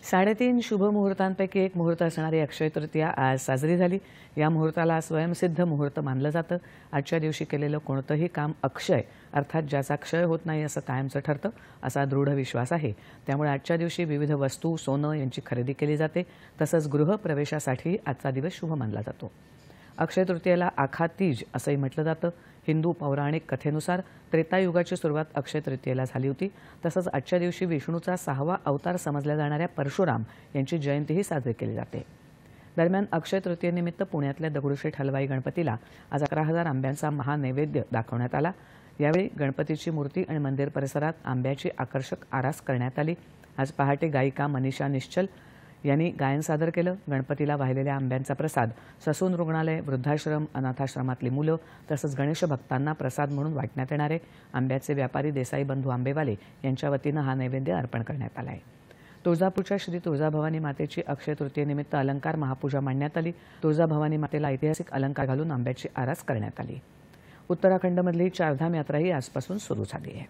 3.5 शुभ मुहूर्तांपैकी एक मुहूर्त असणारी अक्षय तृतीया आज साजरी झाली। या मुहूर्ताला स्वयंसिद्ध मुहूर्त मानलं जातं। आजच्या दिवशी केलेलं कोणतंही काम अक्षय अर्थात ज्याचा क्षय होत नाही असं कायमचं ठरतं असा दृढ विश्वास आहे। त्यामुळे आजच्या दिवशी विविध वस्तू, सोनं यांची खरेदी केली जाते। तसंच गृहप्रवेशासाठी आजचा दिवस शुभ मानला जातो। अक्षय तृतीयेला आखा तीज असंही म्हटलं जातं। हिंदू पौराणिक कथेनुसार त्रेतायुगाची सुरुवात अक्षय तृतीयेला झाली होती। तसंच आजच्या दिवशी विष्णूचा 6वा अवतार समजल्या जाणाऱ्या परशुराम यांची जयंतीही साजरी केली जाते। दरम्यान अक्षय तृतीयेनिमित्त पुण्यातल्या दगडूशेठ हलवाई गणपतीला आज 11,000 आंब्यांचा महानैवेद्य दाखवण्यात आला। यावेळी गणपतीची मूर्ती आणि मंदिर परिसरात आंब्याची आकर्षक आरास करण्यात आली। आज पहाटे गायिका मनीषा निश्चल यांनी गायन सादर केलं। गणपतीला वाहिलेल्या आंब्यांचा प्रसाद ससून रुग्णालय, वृद्धाश्रम, अनाथाश्रमातली मुलं तसंच गणेश भक्तांना प्रसाद म्हणून वाटण्यात येणार आहे। आंब्याचे व्यापारी देसाई बंधू आंबेवाले यांच्या वतीनं हा नैवेद्य अर्पण करण्यात आला आहे। तुळजापूरच्या श्री तुळजाभवानी मातेची अक्षय तृतीयेनिमित्त अलंकार महापूजा मांडण्यात आली। तुळजाभवानी मातेला ऐतिहासिक अलंकार घालून आंब्याची आरास करण्यात आली। उत्तराखंडमधली चारधाम यात्राही आजपासून सुरू झाली आहे।